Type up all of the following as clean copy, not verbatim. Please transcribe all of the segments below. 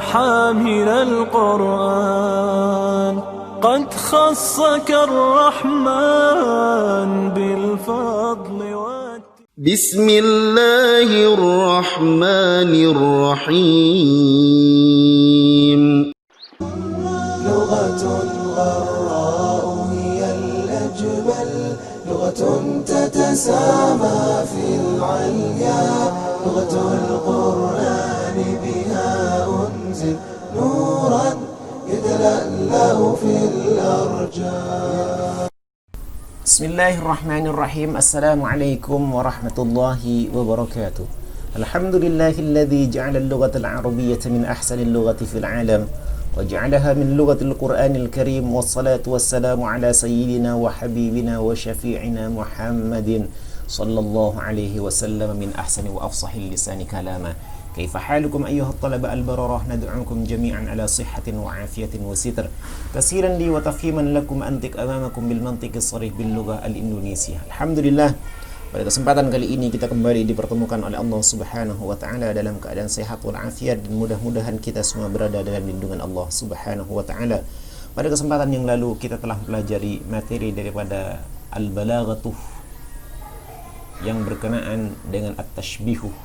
حامل القرآن قد خصك الرحمن بالفضل بسم الله الرحمن الرحيم لغة غراء هي الأجمل لغة تتسامى في العليا لغة القرآن بها أنزل نورا يتلألأ في الأرجاء. Bismillahirrahmanirrahim. Assalamualaikum warahmatullahi wabarakatuh. Alhamdulillahilladzi ja'ala al-lughata al-arabiyyata min ahsani al-lughati fil 'alam wa ja'alaha min lughati al-Qur'anil Karim, wassalatu wassalamu ala sayyidina wa habibina wa syafi'ina Muhammadin sallallahu alaihi wasallam min ahsani wa afsahil lisani kalama. Kaifa halukum ayyuha at-talaba al-bararah, nad'ukum jami'an ala sihhatin wa afiyatin wa sitr tasiran li wa tafhiman lakum antik amamakum bil mantiqis sharih bil lughah al-Indonesia. Alhamdulillah, pada kesempatan kali ini kita kembali dipertemukan oleh Allah Subhanahu wa taala dalam keadaan sehat wal afiat, dan mudah-mudahan kita semua berada dalam lindungan Allah Subhanahu wa taala. Pada kesempatan yang lalu kita telah mempelajari materi daripada al-balaghatuh yang berkenaan dengan at-tashbihu,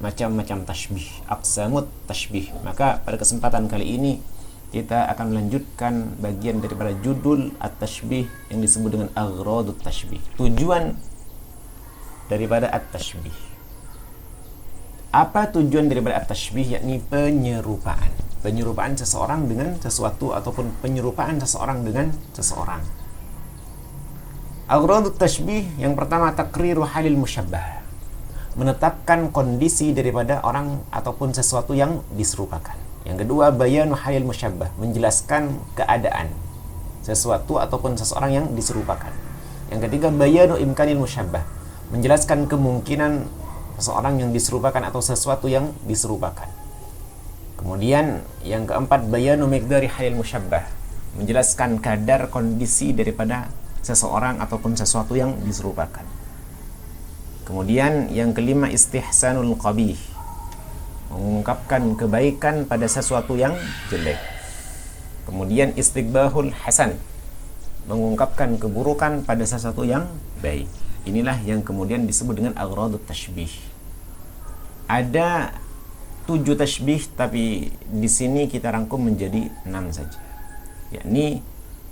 macam-macam tashbih, aqsamut tashbih. Maka pada kesempatan kali ini kita akan melanjutkan bagian daripada judul at-tashbih yang disebut dengan aghradut tashbih, tujuan daripada at-tashbih. Apa tujuan daripada at-tashbih? Yakni penyerupaan. Penyerupaan seseorang dengan sesuatu ataupun penyerupaan seseorang dengan seseorang. Aghradut tashbih yang pertama, takriru halil musyabbah, menetapkan kondisi daripada orang ataupun sesuatu yang diserupakan. Yang kedua, bayanu halil musyabbah, menjelaskan keadaan sesuatu ataupun seseorang yang diserupakan. Yang ketiga, bayanu imkanil musyabbah, menjelaskan kemungkinan seseorang yang diserupakan atau sesuatu yang diserupakan. Kemudian yang keempat, bayanu miqdari halil musyabbah, menjelaskan kadar kondisi daripada seseorang ataupun sesuatu yang diserupakan. Kemudian yang kelima, istihsanul qabih, mengungkapkan kebaikan pada sesuatu yang jelek. Kemudian istiqbahul hasan, mengungkapkan keburukan pada sesuatu yang baik. Inilah yang kemudian disebut dengan aghradut tashbih. Ada 7 tashbih, tapi di sini kita rangkum menjadi 6 saja. Yakni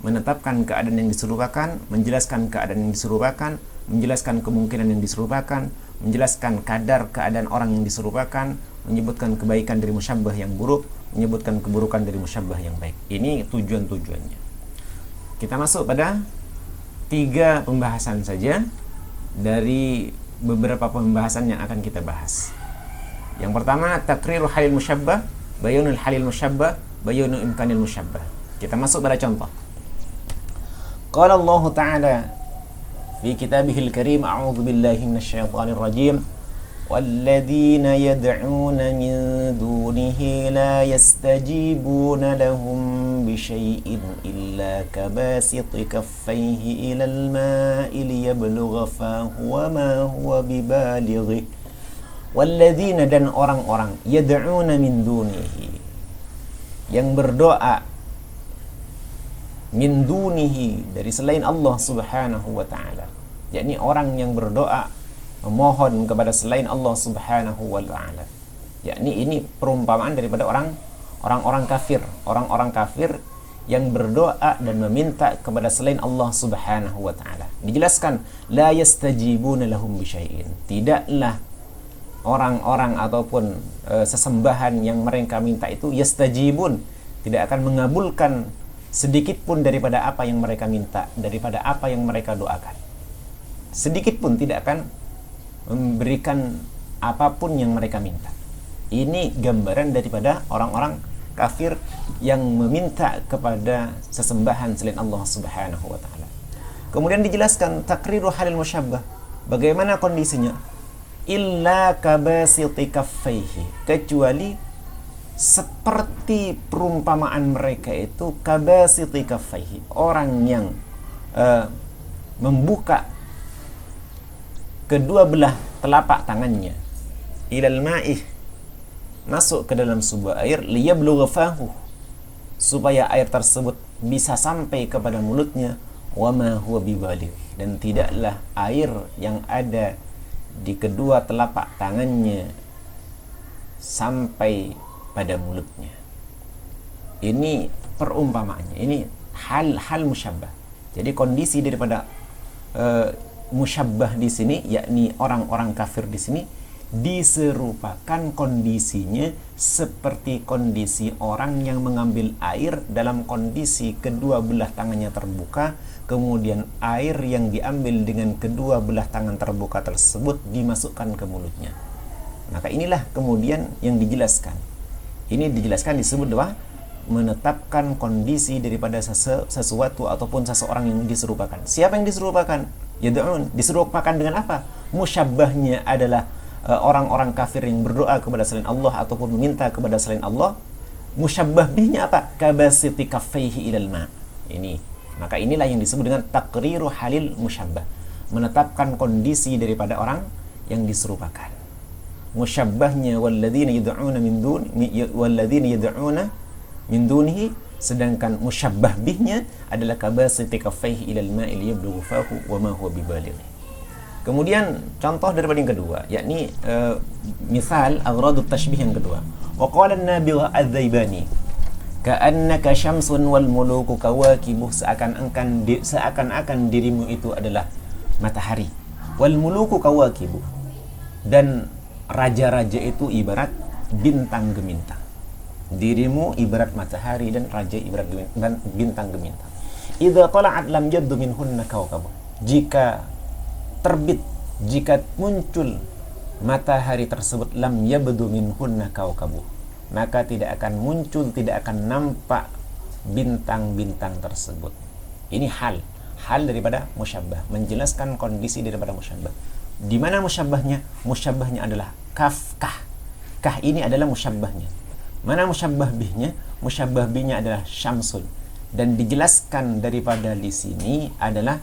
menetapkan keadaan yang diserupakan, menjelaskan keadaan yang diserupakan, menjelaskan kemungkinan yang diserupakan, menjelaskan kadar keadaan orang yang diserupakan, menyebutkan kebaikan dari musyabbah yang buruk, menyebutkan keburukan dari musyabbah yang baik. Ini tujuan-tujuannya. Kita masuk pada 3 pembahasan saja dari beberapa pembahasan yang akan kita bahas. Yang pertama, takriru halil musyabbah, bayunul halil musyabbah, bayunu imkanil musyabbah. Kita masuk pada contoh. Qala Allah Ta'ala fi kitabihil karim, a'udzu billahi minasyaitonir rajim, walladzina yad'una min dunihi la yastajibuna lahum bisyai'in illa kabasiti kaffayhi ilal ma'i liyablugha fahu wa ma huwa bibalighi. Walladzina, dan orang-orang, yad'una min dunihi, yang berdoa, min dunihi, dari selain Allah Subhanahu wa ta'ala, yakni orang yang berdoa memohon kepada selain Allah Subhanahu wa ta'ala. Yakni ini perumpamaan daripada orang-orang kafir, orang-orang kafir yang berdoa dan meminta kepada selain Allah Subhanahu wa ta'ala. Dijelaskan, la yastajibuna lahum bisyai'in, tidaklah orang-orang ataupun sesembahan yang mereka minta itu yastajibun, tidak akan mengabulkan sedikit pun daripada apa yang mereka minta, daripada apa yang mereka doakan. Sedikit pun tidak akan memberikan apapun yang mereka minta. Ini gambaran daripada orang-orang kafir yang meminta kepada sesembahan selain Allah Subhanahu wa ta'ala. Kemudian dijelaskan takriru halil musyabbah, bagaimana kondisinya? Illa kabasiti kaffaihi, kecuali seperti perumpamaan mereka itu kabasiti kaffaihi, orang yang membuka kedua belah telapak tangannya ilal ma'ih, masuk ke dalam sebuah air, liyablugha fahu, supaya air tersebut bisa sampai kepada mulutnya, wa ma huwa bibaligh, dan tidaklah air yang ada di kedua telapak tangannya sampai pada mulutnya. Ini perumpamaannya, ini hal musyabbah. Jadi kondisi daripada musyabbah di sini, yakni orang-orang kafir di sini, diserupakan kondisinya seperti kondisi orang yang mengambil air dalam kondisi kedua belah tangannya terbuka, kemudian air yang diambil dengan kedua belah tangan terbuka tersebut dimasukkan ke mulutnya. Maka inilah kemudian yang dijelaskan. Ini dijelaskan disebut bahwa menetapkan kondisi daripada sesuatu ataupun seseorang yang diserupakan. Siapa yang diserupakan? Yad'un. Diserupakan dengan apa? Musyabbahnya adalah orang-orang kafir yang berdoa kepada selain Allah ataupun meminta kepada selain Allah. Musyabbah bihnya apa? Kabasiti kaffaihi ilal ma'. Ini. Maka inilah yang disebut dengan taqriru halil musyabbah. Menetapkan kondisi daripada orang yang diserupakan. Musyabbahnya walladzina yad'una min dunihi, sedangkan musyabbah bihnya adalah kabasiti kaffaihi ilal ma'i liyablugha fahu wa ma huwa bibaligh. Kemudian contoh daripada yang kedua, yakni misal agradut tashbih yang kedua. Wa qala an-nabigh adz-Dzaibani ka'annaka syamsun wal muluku kawakibuh, seakan-akan dirimu itu adalah matahari, wal muluku kawakibuh, dan raja-raja itu ibarat bintang gemintang. Dirimu ibarat matahari dan raja ibarat bintang gemintang. Idza tala'at lam yaddu minhunna kawkabuh. Jika terbit, jika muncul matahari tersebut, lam yabdu minhunna kawkabuh, maka tidak akan muncul, tidak akan nampak bintang-bintang tersebut. Ini hal daripada musyabbah, menjelaskan kondisi daripada musyabbah. Di mana musyabbahnya? Musyabbahnya adalah kaf, kah ini adalah musyabbahnya. Mana musyabbah bihnya? Musyabbah bihnya adalah syamsun, dan dijelaskan daripada di sini adalah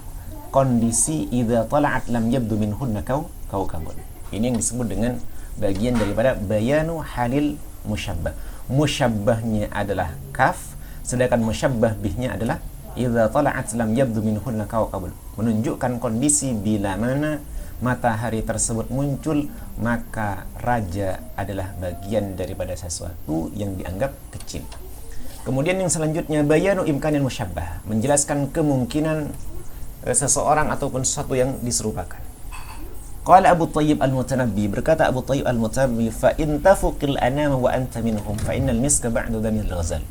kondisi idza tala'at lam yabdu minhunna kawkabun. Ini yang disebut dengan bagian daripada bayanu halil musyabbah. Musyabbahnya adalah kaf, sedangkan musyabbah bihnya adalah idza tala'at lam yabdu minhunna kawkabun, menunjukkan kondisi bila mana matahari tersebut muncul, maka raja adalah bagian daripada sesuatu yang dianggap kecil. Kemudian yang selanjutnya bayanu imkanil musyabbah, menjelaskan kemungkinan seseorang ataupun sesuatu yang diserupakan. Qala Abu Thayyib Al-Mutanabbi, berkata Abu Thayyib Al-Mutanabbi, fa in tafuqil anama wa anta minhum fa innal miska ba'du damil ghazal.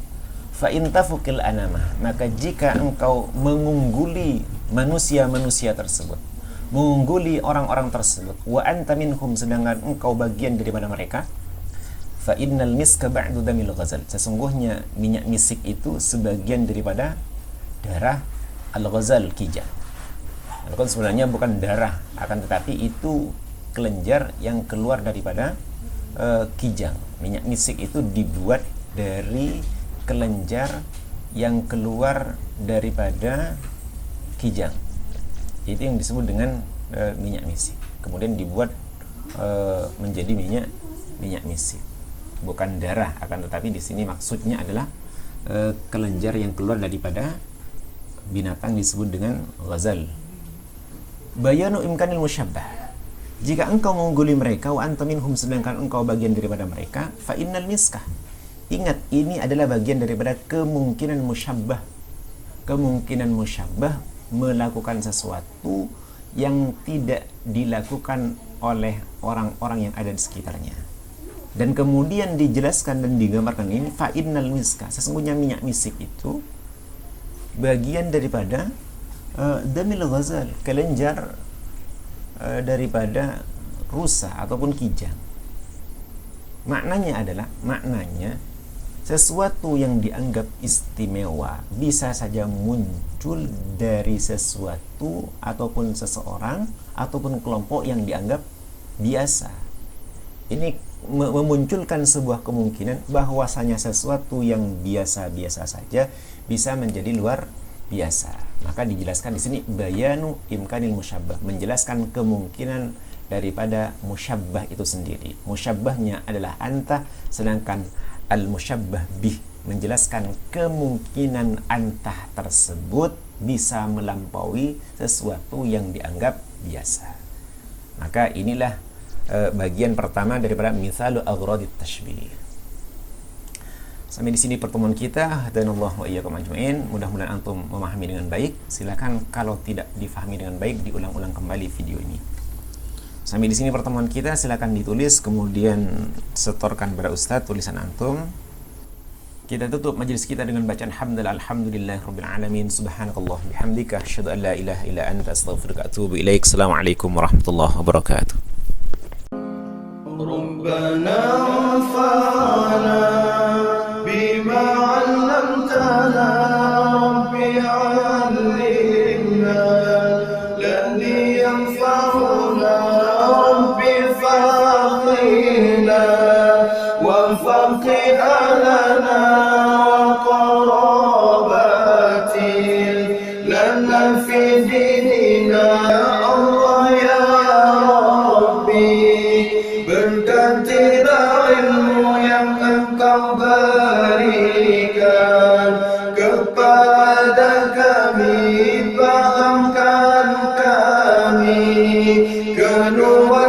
Fa in tafuqil anama, maka jika engkau mengungguli manusia-manusia tersebut, mengungguli orang-orang tersebut, wa anta minhum, sedangkan engkau bagian daripada mereka, fa innal miska ba'du damil ghazal, sesungguhnya minyak misik itu sebagian daripada darah al-ghazal, kijang. Walaupun sebenarnya bukan darah, akan tetapi itu kelenjar yang keluar daripada kijang. Minyak misik itu dibuat dari kelenjar yang keluar daripada kijang. Itu yang disebut dengan minyak misik. Kemudian dibuat menjadi minyak misik. Bukan darah, akan tetapi di sini maksudnya adalah kelenjar yang keluar daripada binatang disebut dengan ghazal. Bayanu imkanil musyabbah, jika engkau mengungguli mereka, wa anta minhum, sedangkan engkau bagian daripada mereka, fa innal miskah, ingat ini adalah bagian daripada kemungkinan musyabbah. Kemungkinan musyabbah melakukan sesuatu yang tidak dilakukan oleh orang-orang yang ada di sekitarnya. Dan kemudian dijelaskan dan digambarkan ini, fa innal miska, sesungguhnya minyak misik itu bagian daripada damil ghazal, kelenjar daripada rusa ataupun kijang. Maknanya sesuatu yang dianggap istimewa bisa saja muncul dari sesuatu ataupun seseorang ataupun kelompok yang dianggap biasa. Ini memunculkan sebuah kemungkinan bahwasanya sesuatu yang biasa-biasa saja bisa menjadi luar biasa. Maka dijelaskan di sini bayanu imkanil musyabbah, menjelaskan kemungkinan daripada musyabbah itu sendiri. Musyabbahnya adalah anta, sedangkan al-musyabbah bih menjelaskan kemungkinan antah tersebut bisa melampaui sesuatu yang dianggap biasa. Maka inilah bagian pertama daripada mithalu aghradit tashbih. Sampai di sini pertemuan kita. Hadanallahu wa iyyakum ajmain. Mudah-mudahan antum memahami dengan baik. Silakan kalau tidak difahami dengan baik diulang-ulang kembali video ini. Sampai di sini pertemuan kita. Silakan ditulis kemudian setorkan kepada Ustaz tulisan antum. Kita tutup majelis kita dengan bacaan hamdalah alhamdulillahirabbil alamin. Subhanakallah bihamdika asyhadu an la ilaha illa anta astaghfiruka wa atubu ilaik. Assalamualaikum warahmatullahi wabarakatuh. ربنا انفعنا بما علمتنا ربي علمنا الذي ينفعنا ربي فقهنا وفقه لنا وقراباتي لنا في ديننا يا الله يا ربي bergantilah ilmu yang engkau berikan kepada kami, pahamkan kami kedua